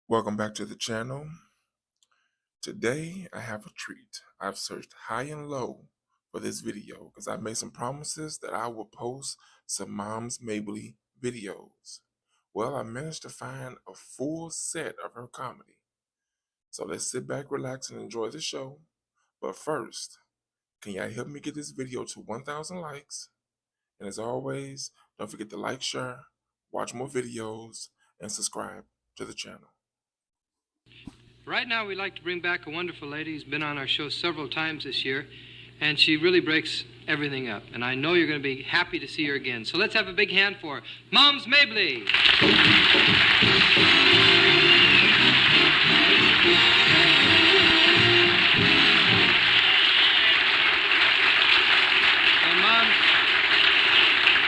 Welcome back to the channel. Today I have a treat. I've searched high and low for this video because I made some promises that I will post some Moms Mabley videos. Well, I managed to find a full set of her comedy. So let's sit back, relax, and enjoy the show. But first, can y'all help me get this video to 1,000 likes? And as always, don't forget to like, share, watch more videos, and subscribe to the channel. Right now, we'd like to bring back a wonderful lady who's been on our show several times this year, and she really breaks everything up. And I know you're going to be happy to see her again. So let's have a big hand for Moms Mabley. And Mom,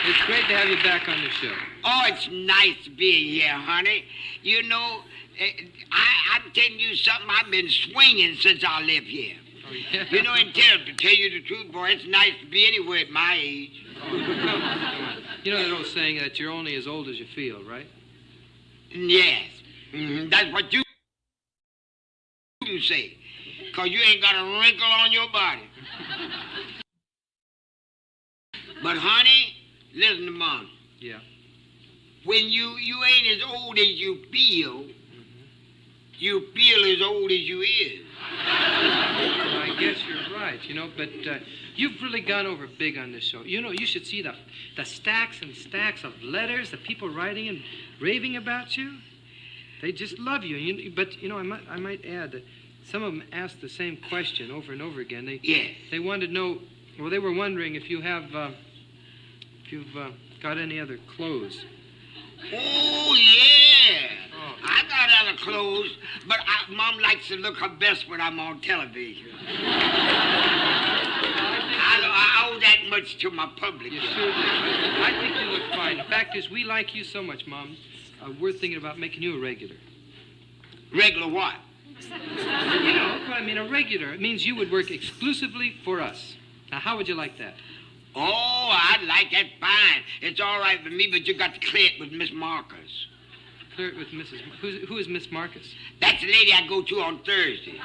it's great to have you back on the show. Oh, it's nice being here, honey. You know, I'm telling you something, I've been swinging since I live here. Oh, yeah? You know, to tell you the truth, boy, it's nice to be anywhere at my age. Oh, come on. You know that old saying that you're only as old as you feel, right? Yes. That's what you say. Because you ain't got a wrinkle on your body. But, honey, listen to Mom. Yeah. When you ain't as old as you feel, you feel as old as you is. Well, I guess you're right, but you've really gone over big on this show. You know, you should see the stacks and stacks of letters, the people writing and raving about you. They just love you. But I might add that some of them ask the same question over and over again. They wanted to know, well, they were wondering if you've got any other clothes. Oh, yeah. Oh. I got other clothes, but Mom likes to look her best when I'm on television. I owe that much to my public. You sure do. I think you look fine. The fact is, we like you so much, Mom. We're thinking about making you a regular. Regular what? You know what I mean, a regular. It means you would work exclusively for us. Now, how would you like that? Oh, I'd like that fine. It's all right with me, but you got to clear it with Miss Marcus. Clear it with Mrs. Who is Miss Marcus? That's the lady I go to on Thursday.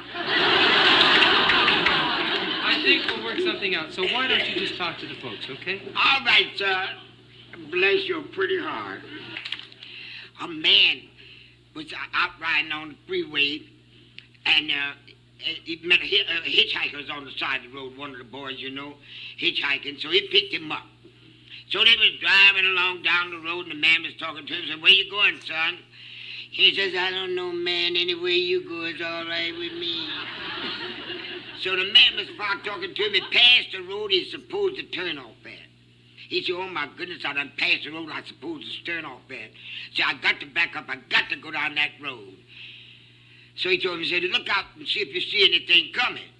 I think we'll work something out. So why don't you just talk to the folks, okay? All right, sir. Bless your pretty heart. A man was out riding on the freeway, and he met hitchhikers on the side of the road, one of the boys, hitchhiking, so he picked him up. So they was driving along down the road, and the man was talking to him, said, "Where you going, son?" He says, "I don't know, man. Anywhere you go is all right with me." So the man was talking to him. He passed the road he's supposed to turn off at. He said, "Oh, my goodness, I done passed the road I'm supposed to turn off at. So I got to back up. I got to go down that road." So he told him, he said, "Look out and see if you see anything coming."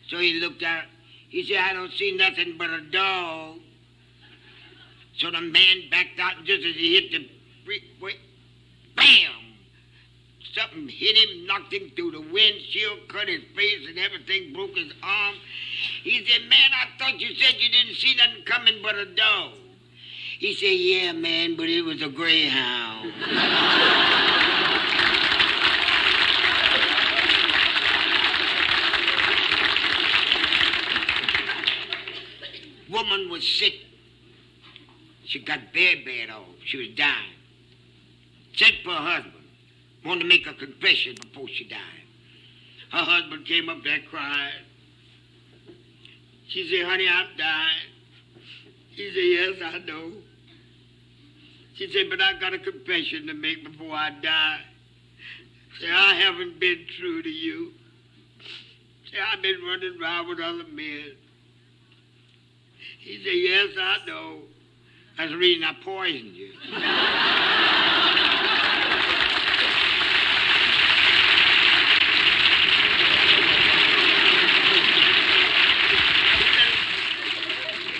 So he looked out. He said, "I don't see nothing but a dog." So the man backed out, and just as he hit the freeway, bam! Something hit him, knocked him through the windshield, cut his face and everything, broke his arm. He said, "Man, I thought you said you didn't see nothing coming but a dog." He said, "Yeah, man, but it was a greyhound." Woman was sick. She got very bad off. She was dying. Sent for her husband. Wanted to make a confession before she died. Her husband came up there crying. She said, "Honey, I'm dying." He said, "Yes, I know." She said, "But I got a confession to make before I die." Say, "I haven't been true to you." Say, "I've been running around with other men." He said, "Yes, I know. That's the reason I poisoned you."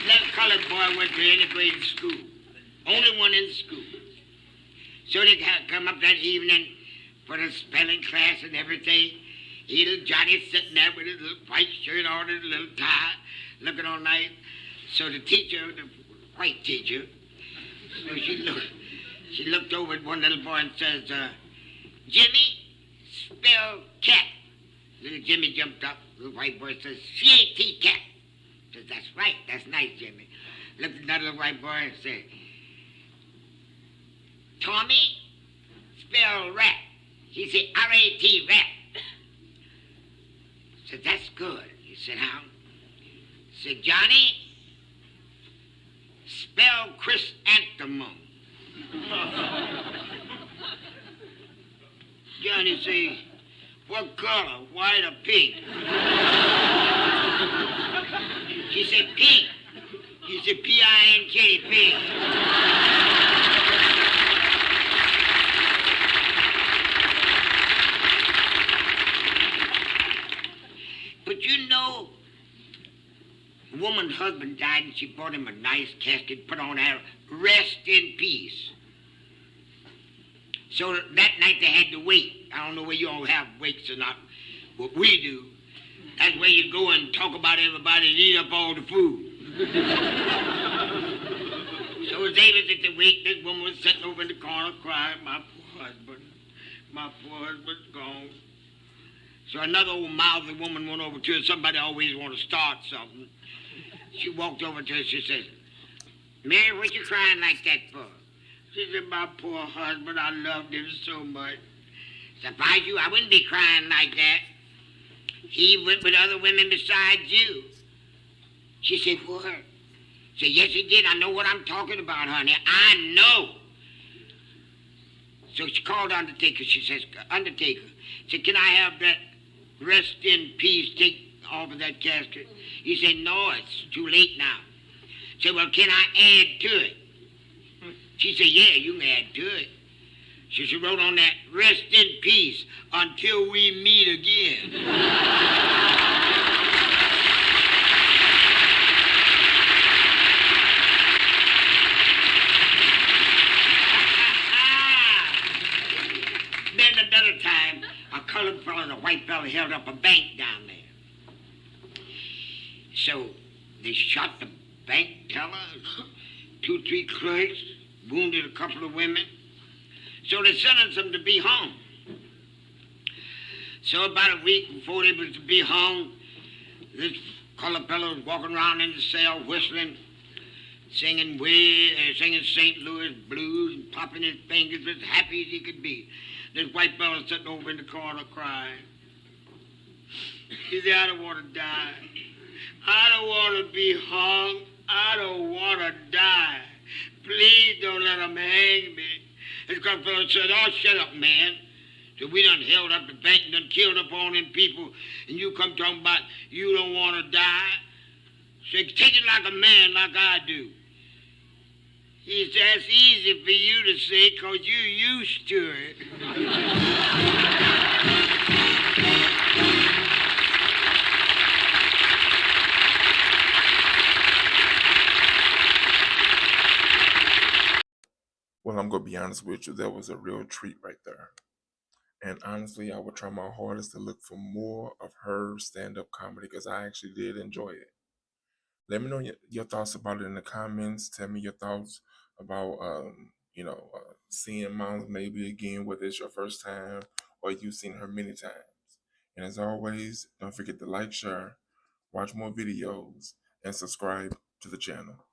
That colored boy went to integrated school. Only one in the school. So they come up that evening for the spelling class and everything. Little Johnny sitting there with his little white shirt on and a little tie, looking all nice. So the teacher, the white teacher, so she looked over at one little boy and says, "Jimmy, Jimmy jumped up. The white boy says, she ain't T-Cat. Says, that's right. That's nice, Jimmy. Looked at another little white boy and said, Tommy, spell rat. He said, R-A-T, rat. Said, that's good. He said, how? Said, Johnny, spell chrysanthemum. Johnny say, what color, white or pink? She said, pink. He said, P-I-N-K, pink. But you know, a woman's husband died and she bought him a nice casket, put on there, rest in peace. So that night they had to wake. I don't know where you all have wakes or not. What we do, that's where you go and talk about everybody and eat up all the food. So as they was at the wake, this woman was sitting over in the corner crying, my poor husband's gone. So another old mouthy woman went over to her. Somebody always want to start something. She walked over to her, she says, Mary, what you crying like that for? She said, my poor husband, I loved him so much. Surprise you, I wouldn't be crying like that. He went with other women besides you. She said, what? She said, yes, he did. I know what I'm talking about, honey. I know. So she called the undertaker. She says, Undertaker, she said, can I have that rest in peace take off of that casket? He said, no, it's too late now. She said, well, can I add to it? She said, yeah, you can add to it. She wrote on that, rest in peace until we meet again. Then another time, a colored fellow and a white fellow held up a bank down there. So they shot the bank teller, 2, 3 clerks, wounded a couple of women. So they sentenced them to be hung. So about a week before they was to be hung, this colored fellow was walking around in the cell whistling, singing St. Louis blues and popping his fingers as happy as he could be. This white fellow sitting over in the corner crying. He said, I don't want to die. I don't want to be hung. I don't want to die. Please don't let them hang me. This colored fellow said, oh, shut up, man. So we done held up the bank and done killed up all them people, and you come talking about you don't want to die? So take it like a man, like I do. He said, that's easy for you to say, because you used to it. Well, I'm going to be honest with you, that was a real treat right there. And honestly, I would try my hardest to look for more of her stand-up comedy because I actually did enjoy it. Let me know your thoughts about it in the comments. Tell me your thoughts about, seeing Moms Mabley again, whether it's your first time or you've seen her many times. And as always, don't forget to like, share, watch more videos, and subscribe to the channel.